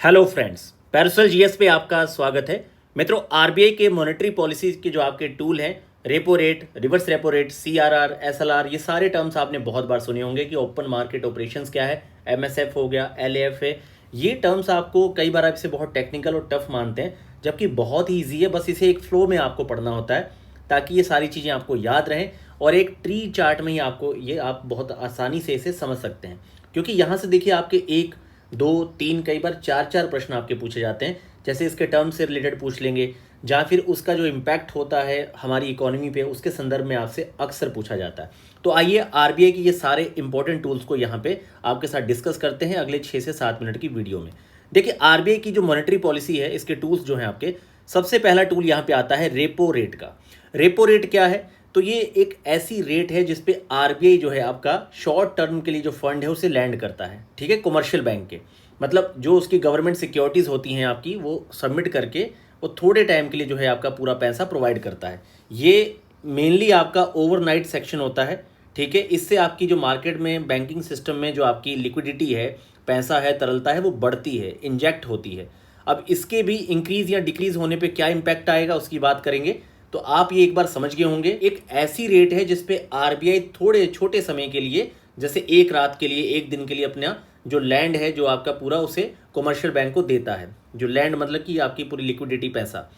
Hello friends, parasol GS पे आपका स्वागत है। मित्रों, आरबीआई के मॉनेटरी पॉलिसी के जो आपके टूल हैं, repo rate, reverse repo rate, CRR, SLR, ये सारे टर्म्स आपने बहुत बार सुने होंगे कि ओपन मार्केट ऑपरेशंस क्या है, एमएसएफ हो गया, एलएएफ है। ये टर्म्स आपको कई बार आप इसे बहुत टेक्निकल और टफ मानते हैं, जबकि बहुत ही ईजी है। बस इसे एक फ्लो में आपको पढ़ना होता है ताकि ये सारी चीज़ें आपको याद रहें और एक ट्री चार्ट में ही आपको ये आप बहुत आसानी से इसे समझ सकते हैं। क्योंकि यहाँ से देखिए, आपके एक दो तीन कई बार चार चार प्रश्न आपके पूछे जाते हैं। जैसे इसके टर्म से रिलेटेड पूछ लेंगे, या फिर उसका जो इम्पैक्ट होता है हमारी इकोनॉमी पे, उसके संदर्भ में आपसे अक्सर पूछा जाता है। तो आइए आरबीआई के ये सारे इंपॉर्टेंट टूल्स को यहाँ पे आपके साथ डिस्कस करते हैं अगले 6 से 7 मिनट की वीडियो में। देखिए, आरबीआई की जो मॉनेटरी पॉलिसी है, इसके टूल्स जो हैं आपके, सबसे पहला टूल यहाँ पे आता है रेपो रेट का। रेपो रेट क्या है? तो ये एक ऐसी रेट है जिसपे आरबीआई जो है आपका शॉर्ट टर्म के लिए जो फंड है उसे लैंड करता है, ठीक है, कमर्शियल बैंक के। मतलब जो उसकी गवर्नमेंट सिक्योरिटीज़ होती हैं आपकी, वो सबमिट करके वो थोड़े टाइम के लिए जो है आपका पूरा पैसा प्रोवाइड करता है। ये मेनली आपका ओवरनाइट सेक्शन होता है, ठीक है। इससे आपकी जो मार्केट में, बैंकिंग सिस्टम में जो आपकी लिक्विडिटी है, पैसा है, तरलता है, वो बढ़ती है, इंजेक्ट होती है। अब इसके भी इंक्रीज या डिक्रीज होने पे क्या इम्पैक्ट आएगा उसकी बात करेंगे। तो आप ये एक बार समझ गए होंगे, एक ऐसी रेट है जिसपे आरबीआई थोड़े छोटे समय के लिए, जैसे एक रात के लिए, एक दिन के लिए, अपना जो लैंड है जो आपका पूरा, उसे कमर्शियल बैंक को देता है। जो लैंड मतलब कि आपकी पूरी लिक्विडिटी, पैसा।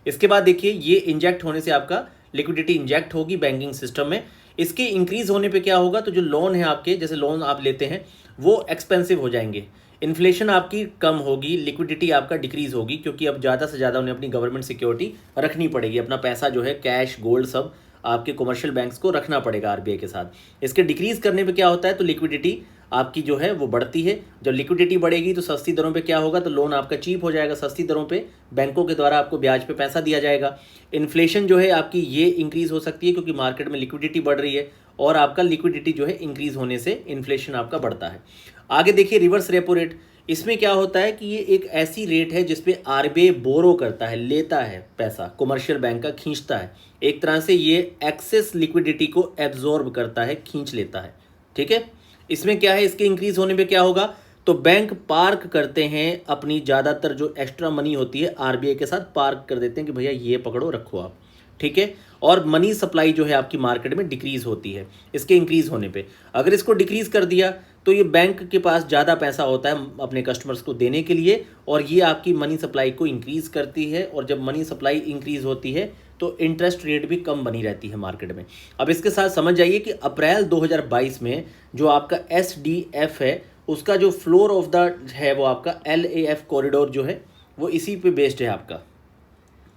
इसके बाद देखिए, ये इंजेक्ट होने से आपका लिक्विडिटी इंजेक्ट होगी बैंकिंग सिस्टम में। इसके इंक्रीज होने पे क्या होगा? तो जो लोन है आपके, जैसे लोन आप लेते हैं, वो एक्सपेंसिव हो जाएंगे, इन्फ्लेशन आपकी कम होगी, लिक्विडिटी आपका डिक्रीज होगी, क्योंकि अब ज़्यादा से ज़्यादा उन्हें अपनी गवर्नमेंट सिक्योरिटी रखनी पड़ेगी। अपना पैसा जो है, कैश, गोल्ड, सब आपके कमर्शियल बैंक्स को रखना पड़ेगा आरबीआई के साथ। इसके डिक्रीज करने पे क्या होता है? तो लिक्विडिटी आपकी जो है वो बढ़ती है। जब लिक्विडिटी बढ़ेगी तो सस्ती दरों पे क्या होगा? तो लोन आपका चीप हो जाएगा, सस्ती दरों पे बैंकों के द्वारा आपको ब्याज पे पैसा दिया जाएगा। इन्फ्लेशन जो है आपकी, ये इंक्रीज हो सकती है क्योंकि मार्केट में लिक्विडिटी बढ़ रही है, और आपका लिक्विडिटी जो है इंक्रीज होने से इन्फ्लेशन आपका बढ़ता है। आगे देखिए, रिवर्स रेपो रेट। इसमें क्या होता है कि ये एक ऐसी रेट है जिसपे आरबीआई बोरो करता है, लेता है पैसा, कमर्शियल बैंक का खींचता है। एक तरह से ये एक्सेस लिक्विडिटी को एब्जॉर्ब करता है, खींच लेता है, ठीक है। इसमें क्या है, इसके इंक्रीज होने पे क्या होगा? तो बैंक पार्क करते हैं अपनी ज़्यादातर जो एक्स्ट्रा मनी होती है, आरबीआई के साथ पार्क कर देते हैं कि भैया ये पकड़ो, रखो आप, ठीक है। और मनी सप्लाई जो है आपकी मार्केट में डिक्रीज होती है इसके इंक्रीज होने पे। अगर इसको डिक्रीज कर दिया तो ये बैंक के पास ज़्यादा पैसा होता है अपने कस्टमर्स को देने के लिए, और ये आपकी मनी सप्लाई को इंक्रीज करती है। और जब मनी सप्लाई इंक्रीज होती है तो इंटरेस्ट रेट भी कम बनी रहती है मार्केट में। अब इसके साथ समझ जाइए कि अप्रैल 2022 में जो आपका एसडीएफ है, उसका जो फ्लोर ऑफ द है वो आपका एलएएफ कॉरिडोर जो है, वो इसी पे बेस्ड है आपका।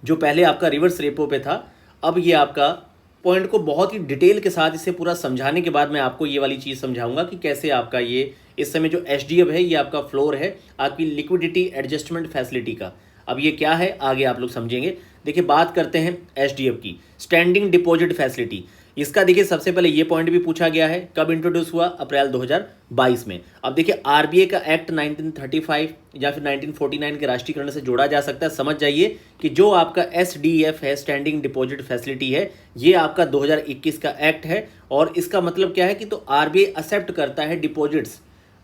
जो पहले आपका रिवर्स रेपो पे था, अब ये आपका पॉइंट को बहुत ही डिटेल के साथ इसे पूरा समझाने के बाद मैं आपको ये वाली चीज़ समझाऊंगा कि कैसे आपका ये इस समय जो एचडीएफ है, ये आपका फ्लोर है आपकी लिक्विडिटी एडजस्टमेंट फैसिलिटी का। अब ये क्या है, आगे आप लोग समझेंगे। देखिए, बात करते हैं एचडीएफ की, स्टैंडिंग डिपॉजिट फैसिलिटी। इसका देखिए, सबसे पहले ये पॉइंट भी पूछा गया है, कब इंट्रोड्यूस हुआ? अप्रैल 2022 में। अब देखिए, आरबीआई का एक्ट 1935 या फिर 1949 के राष्ट्रीयकरण से जोड़ा जा सकता है। समझ जाइए कि जो आपका एसडीएफ है, स्टैंडिंग डिपॉजिट फैसिलिटी है, ये आपका 2021 का एक्ट है। और इसका मतलब क्या है कि तो आरबीआई एक्सेप्ट करता है डिपॉजिट्स,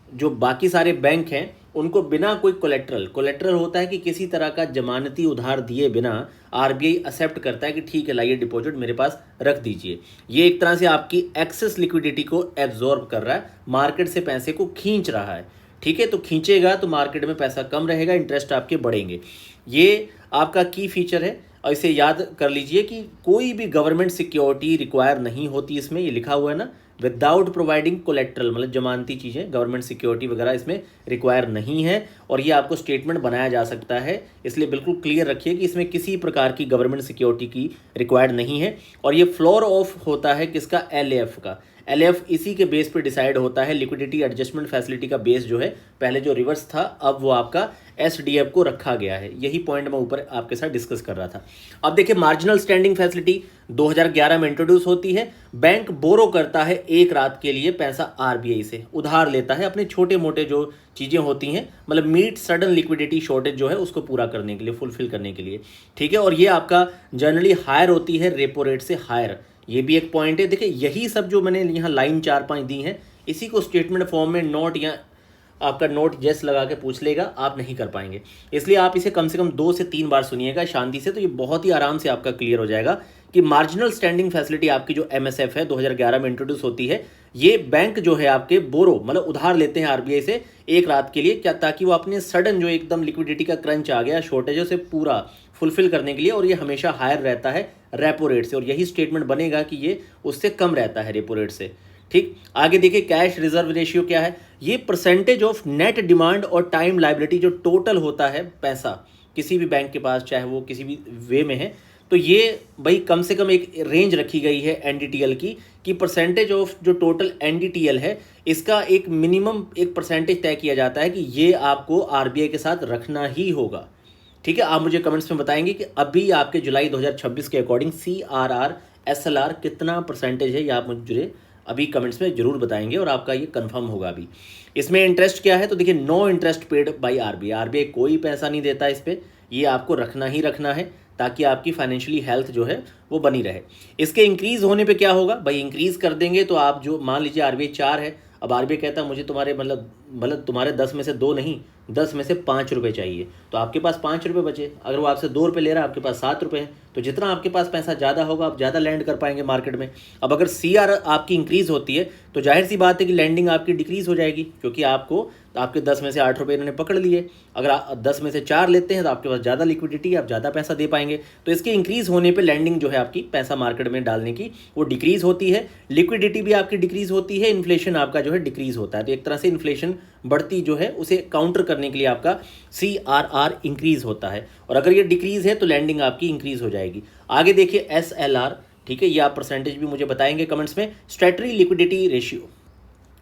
जो बाकी सारे बैंक हैं उनको बिना कोई कोलेट्रल, कोलेट्रल होता है कि किसी तरह का जमानती उधार दिए बिना आरबीआई एक्सेप्ट करता है कि ठीक है, लाइए डिपॉजिट मेरे पास रख दीजिए। ये एक तरह से आपकी एक्सेस लिक्विडिटी को एब्जॉर्ब कर रहा है, मार्केट से पैसे को खींच रहा है, ठीक है। तो खींचेगा तो मार्केट में पैसा कम रहेगा, इंटरेस्ट आपके बढ़ेंगे। ये आपका की फीचर है, और इसे याद कर लीजिए कि कोई भी गवर्नमेंट सिक्योरिटी रिक्वायर नहीं होती इसमें। ये लिखा हुआ है ना, विदाउट प्रोवाइडिंग कोलेट्रल, मतलब जमानती चीज़ें, गवर्नमेंट सिक्योरिटी वगैरह इसमें रिक्वायर नहीं है। और ये आपको स्टेटमेंट बनाया जा सकता है, इसलिए बिल्कुल क्लियर रखिए कि इसमें किसी प्रकार की गवर्नमेंट सिक्योरिटी की रिक्वायर्ड नहीं है। और ये फ्लोर ऑफ होता है किसका? एलएएफ का। एलएएफ इसी के बेस पे डिसाइड होता है। लिक्विडिटी एडजस्टमेंट फैसिलिटी का बेस जो है, पहले जो रिवर्स था, अब वो आपका एसडीएफ को रखा गया है। यही पॉइंट मैं ऊपर आपके साथ डिस्कस कर रहा था। अब देखिए, मार्जिनल स्टैंडिंग फैसिलिटी 2011 में इंट्रोड्यूस होती है। बैंक बोरो करता है एक रात के लिए पैसा आरबीआई से, उधार लेता है अपने छोटे मोटे जो चीज़ें होती हैं, मतलब मीट सडन लिक्विडिटी शॉर्टेज जो है उसको पूरा करने के लिए, फुलफिल करने के लिए, ठीक है। और ये आपका जनरली हायर होती है, रेपो रेट से हायर। ये भी एक पॉइंट है। देखिए, यही सब जो मैंने यहाँ लाइन 4-5 दी हैं, इसी को स्टेटमेंट फॉर्म में नोट या आपका नोट जेस लगा के पूछ लेगा, आप नहीं कर पाएंगे। इसलिए आप इसे कम से कम 2 से 3 बार सुनिएगा शांति से, तो ये बहुत ही आराम से आपका क्लियर हो जाएगा कि मार्जिनल स्टैंडिंग फैसिलिटी आपकी जो MSF है 2011 में इंट्रोड्यूस होती है। ये बैंक जो है आपके बोरो मतलब उधार लेते हैं RBI से एक रात के लिए, क्या ताकि वो अपने सडन जो एकदम लिक्विडिटी का क्रंच आ गया शॉर्टेजों से पूरा फुलफिल करने के लिए, और ये हमेशा हायर रहता है रेपो रेट से, और यही स्टेटमेंट बनेगा कि ये उससे कम रहता है रेपो रेट से। ठीक, आगे देखिए कैश रिजर्व रेशियो क्या है, ये परसेंटेज ऑफ नेट डिमांड और टाइम लायबिलिटी जो टोटल होता है पैसा किसी भी बैंक के पास, चाहे वो किसी भी वे में है, तो ये भाई कम से कम एक रेंज रखी गई है NDTL की कि परसेंटेज ऑफ जो टोटल NDTL है इसका एक मिनिमम एक परसेंटेज तय किया जाता है कि ये आपको RBI के साथ रखना ही होगा। ठीक है, आप मुझे कमेंट्स में बताएंगे कि अभी आपके जुलाई 2026 के अकॉर्डिंग CRR SLR कितना परसेंटेज है, ये आप मुझे अभी कमेंट्स में जरूर बताएंगे और आपका ये कंफर्म होगा। अभी इसमें इंटरेस्ट क्या है, तो देखिए no interest paid by RBI कोई पैसा नहीं देता इस पर, ये आपको रखना ही रखना है ताकि आपकी फाइनेंशियली हेल्थ जो है वो बनी रहे। इसके इंक्रीज़ होने पे क्या होगा भाई, इंक्रीज़ कर देंगे तो आप जो मान लीजिए RBI 4 है, अब RBI कहता है मुझे तुम्हारे मतलब तुम्हारे 10 में से 2 नहीं 10 में से 5 रुपये चाहिए, तो आपके पास 5 रुपये बचे। अगर वो आपसे 2 रुपये ले रहा है, आपके पास 7 रुपये हैं, तो जितना आपके पास पैसा ज़्यादा होगा आप ज़्यादा लैंड कर पाएंगे मार्केट में। अब अगर CR आपकी इंक्रीज़ होती है तो जाहिर सी बात है कि लैंडिंग आपकी डिक्रीज़ हो जाएगी, क्योंकि आपके 10 में से 8 रुपये इन्होंने पकड़ लिए। अगर आप 10 में से 4 लेते हैं तो आपके पास ज़्यादा लिक्विडिटी, आप ज़्यादा पैसा दे पाएंगे। तो इसके इंक्रीज़ होने पे लैंडिंग जो है आपकी पैसा मार्केट में डालने की वो डिक्रीज़ होती है, लिक्विडिटी भी आपकी डिक्रीज़ होती है, इन्फ्लेशन आपका जो है डिक्रीज़ होता है। तो एक तरह से इन्फ्लेशन बढ़ती जो है उसे काउंटर करने के लिए आपका CRR इंक्रीज़ होता है, और अगर ये डिक्रीज़ है तो लैंडिंग आपकी इंक्रीज़ हो जाएगी। आगे देखिए SLR, ठीक है, ये आप परसेंटेज भी मुझे बताएंगे कमेंट्स में। स्टैट्यूटरी लिक्विडिटी रेशियो,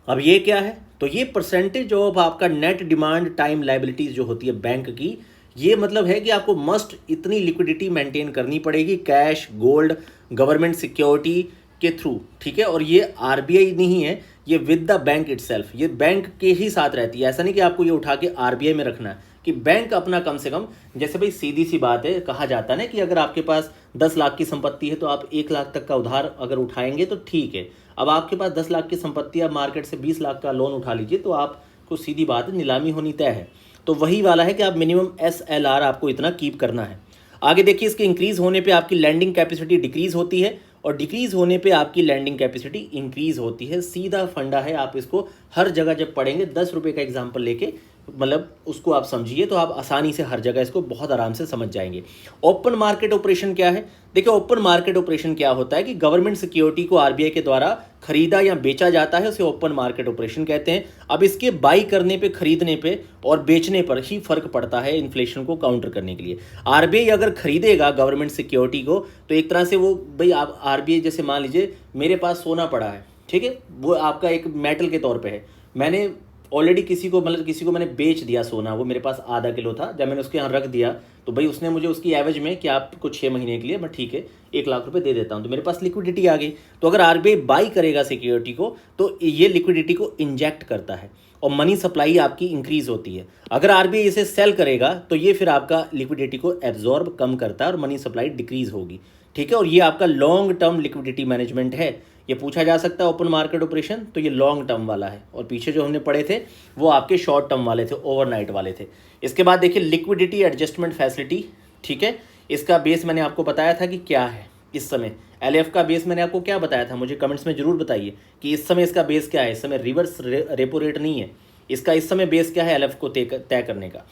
अब ये क्या है, तो ये परसेंटेज ऑफ आपका नेट डिमांड टाइम लायबिलिटीज जो होती है बैंक की, ये मतलब है कि आपको मस्ट इतनी लिक्विडिटी मेंटेन करनी पड़ेगी कैश, गोल्ड, गवर्नमेंट सिक्योरिटी के थ्रू। ठीक है, और ये RBI नहीं है, ये विद द बैंक इटसेल्फ, ये बैंक के ही साथ रहती है। ऐसा नहीं कि आपको ये उठा के RBI में रखना है, कि बैंक अपना कम से कम, जैसे भाई सीधी सी बात है, कहा जाता है ना कि अगर आपके पास 10 लाख की संपत्ति है तो आप 1 लाख तक का उधार अगर उठाएंगे तो ठीक है। अब आपके पास 10 लाख की संपत्ति, आप मार्केट से 20 लाख का लोन उठा लीजिए तो आपको सीधी बात है नीलामी होनी तय है। तो वही वाला है कि आप मिनिमम SLR आपको इतना कीप करना है। आगे देखिए इसके इंक्रीज़ होने पे आपकी लैंडिंग कैपेसिटी डिक्रीज़ होती है, और डिक्रीज़ होने पे आपकी लैंडिंग कैपेसिटी इंक्रीज़ होती है। सीधा फंडा है, आप इसको हर जगह जब पढ़ेंगे 10 रुपये का एग्जाम्पल लेके मतलब उसको आप समझिए तो आप आसानी से हर जगह इसको बहुत आराम से समझ जाएंगे। ओपन मार्केट ऑपरेशन क्या है, देखिए ओपन मार्केट ऑपरेशन क्या होता है कि गवर्नमेंट सिक्योरिटी को RBI के द्वारा खरीदा या बेचा जाता है, उसे ओपन मार्केट ऑपरेशन कहते हैं। अब इसके बाई करने पे, खरीदने पे और बेचने पर ही फर्क पड़ता है इन्फ्लेशन को काउंटर करने के लिए। RBI अगर खरीदेगा गवर्नमेंट सिक्योरिटी को तो एक तरह से वो भाई आप RBI, जैसे मान लीजिए मेरे पास सोना पड़ा है, ठीक है, वो आपका एक मेटल के तौर पे है, मैंने ऑलरेडी किसी को मैंने बेच दिया सोना, वो मेरे पास आधा किलो था, जब मैंने उसके यहाँ रख दिया तो भाई उसने मुझे उसकी एवज में कि आपको 6 महीने के लिए मैं ठीक है 1 लाख रुपए दे देता हूँ, तो मेरे पास लिक्विडिटी आ गई। तो अगर RBI बाई करेगा सिक्योरिटी को तो ये लिक्विडिटी को इंजेक्ट करता है और मनी सप्लाई आपकी इंक्रीज होती है। अगर RBI इसे सेल करेगा तो ये फिर आपका लिक्विडिटी को एब्जॉर्ब कम करता है और मनी सप्लाई डिक्रीज होगी। ठीक है, और ये आपका लॉन्ग टर्म लिक्विडिटी मैनेजमेंट है। ये पूछा जा सकता है ओपन मार्केट ऑपरेशन, तो ये लॉन्ग टर्म वाला है, और पीछे जो हमने पढ़े थे वो आपके शॉर्ट टर्म वाले थे, ओवरनाइट वाले थे। इसके बाद देखिए लिक्विडिटी एडजस्टमेंट फैसिलिटी, ठीक है, इसका बेस मैंने आपको बताया था कि क्या है इस समय। LF का बेस मैंने आपको क्या बताया था, मुझे कमेंट्स में जरूर बताइए कि इस समय इसका बेस क्या है। इस समय रिवर्स रेपो रेट नहीं है, इसका इस समय बेस क्या है LF को तय करने का।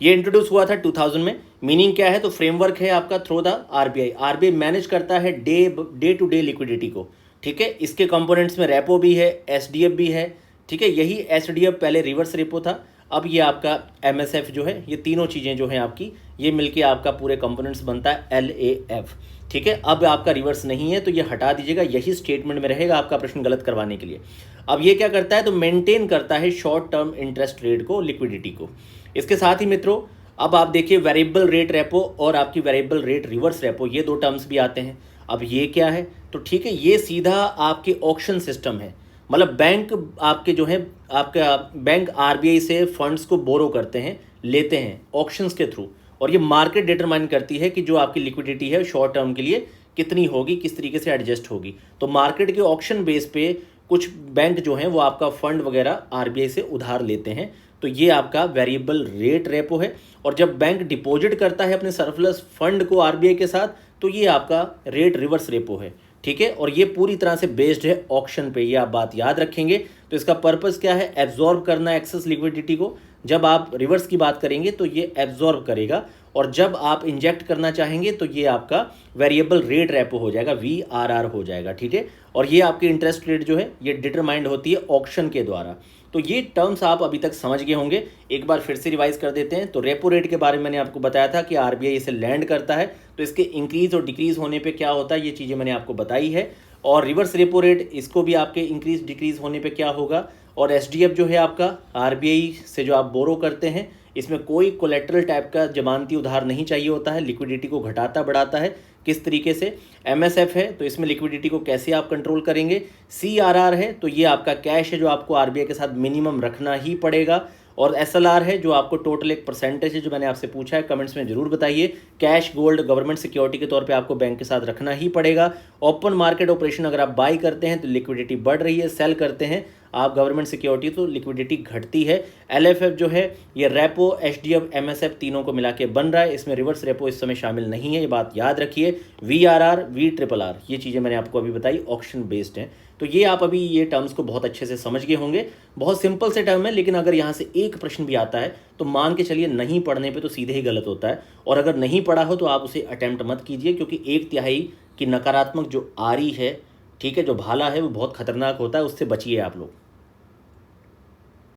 ये इंट्रोड्यूस हुआ था 2000 में। मीनिंग क्या है, तो फ्रेमवर्क है आपका थ्रू द RBI मैनेज करता है डे टू डे लिक्विडिटी को। ठीक है, इसके कंपोनेंट्स में रेपो भी है, SDF भी है। ठीक है, यही SDF पहले रिवर्स रेपो था, अब ये आपका MSF जो है, ये तीनों चीज़ें जो हैं आपकी, ये मिलके आपका पूरे कंपोनेंट्स बनता है LAF। ठीक है, अब आपका रिवर्स नहीं है तो ये हटा दीजिएगा, यही स्टेटमेंट में रहेगा आपका प्रश्न गलत करवाने के लिए। अब ये क्या करता है, तो मेंटेन करता है शॉर्ट टर्म इंटरेस्ट रेट को, लिक्विडिटी को। इसके साथ ही मित्रों अब आप देखिए वेरिएबल रेट रेपो और आपकी वेरिएबल रेट रिवर्स रेपो, ये 2 टर्म्स भी आते हैं। अब ये क्या है, तो ठीक है, ये सीधा आपके ऑक्शन सिस्टम है, मतलब बैंक आपके जो है, आपका बैंक RBI से फंड्स को बोरो करते हैं, लेते हैं ऑक्शंस के थ्रू, और ये मार्केट डिटरमाइन करती है कि जो आपकी लिक्विडिटी है शॉर्ट टर्म के लिए कितनी होगी, किस तरीके से एडजस्ट होगी। तो मार्केट के ऑक्शन बेस पे कुछ बैंक जो हैं वो आपका फंड वगैरह RBI से उधार लेते हैं, तो तो ये आपका वेरिएबल रेट रेपो है। और जब बैंक डिपॉजिट करता है अपने सरप्लस फंड को आरबीआई के साथ, तो ये आपका रेट रिवर्स रेपो है। ठीक है, और ये पूरी तरह से बेस्ड है ऑक्शन पे, ये आप बात याद रखेंगे। तो इसका पर्पस क्या है, एब्जॉर्ब करना एक्सेस लिक्विडिटी को। जब आप रिवर्स की बात करेंगे तो ये एब्जॉर्ब करेगा, और जब आप इंजेक्ट करना चाहेंगे तो ये आपका वेरिएबल रेट रेपो हो जाएगा, VRR हो जाएगा। ठीक है, और ये आपकी इंटरेस्ट रेट जो है ये डिटरमाइंड होती है ऑक्शन के द्वारा। तो ये टर्म्स आप अभी तक समझ गए होंगे, एक बार फिर से रिवाइज कर देते हैं। तो रेपो रेट के बारे में मैंने आपको बताया था कि आरबीआई इसे लैंड करता है, तो इसके इंक्रीज और डिक्रीज होने पे क्या होता है, ये चीज़ें मैंने आपको बताई है। और रिवर्स रेपो रेट, इसको भी आपके इंक्रीज डिक्रीज होने पे क्या होगा। और एसडीएफ जो है आपका आरबीआई से जो आप बोरो करते हैं, इसमें कोई कोलेट्रल टाइप का जमानती उधार नहीं चाहिए होता है, लिक्विडिटी को घटाता बढ़ाता है। किस तरीके से, एमएसएफ है तो इसमें लिक्विडिटी को कैसे आप कंट्रोल करेंगे। सीआरआर है तो ये आपका कैश है जो आपको आरबीआई के साथ मिनिमम रखना ही पड़ेगा। और एसएलआर है जो आपको टोटल एक परसेंटेज है, जो मैंने आपसे पूछा है, कमेंट्स में जरूर बताइए। कैश, गोल्ड, गवर्नमेंट सिक्योरिटी के तौर पे आपको बैंक के साथ रखना ही पड़ेगा। ओपन मार्केट ऑपरेशन, अगर आप बाई करते हैं तो लिक्विडिटी बढ़ रही है, सेल करते हैं आप गवर्नमेंट सिक्योरिटी तो लिक्विडिटी घटती है। एलएफएफ जो है ये रेपो, एचडीएफ, एमएसएफ तीनों को मिला के बन रहा है, इसमें रिवर्स रेपो इस समय शामिल नहीं है, ये बात याद रखिए। VRR, VRRR ये चीज़ें मैंने आपको अभी बताई, ऑक्शन बेस्ड हैं। तो ये आप अभी ये टर्म्स को बहुत अच्छे से समझ गए होंगे। बहुत सिंपल से टर्म है, लेकिन अगर यहाँ से एक प्रश्न भी आता है तो मान के चलिए नहीं पढ़ने पे तो सीधे ही गलत होता है। और अगर नहीं पढ़ा हो तो आप उसे अटेम्प्ट मत कीजिए, क्योंकि 1/3 की नकारात्मक जो आरी है, ठीक है, जो भाला है वो बहुत खतरनाक होता है, उससे बचिए आप लोग।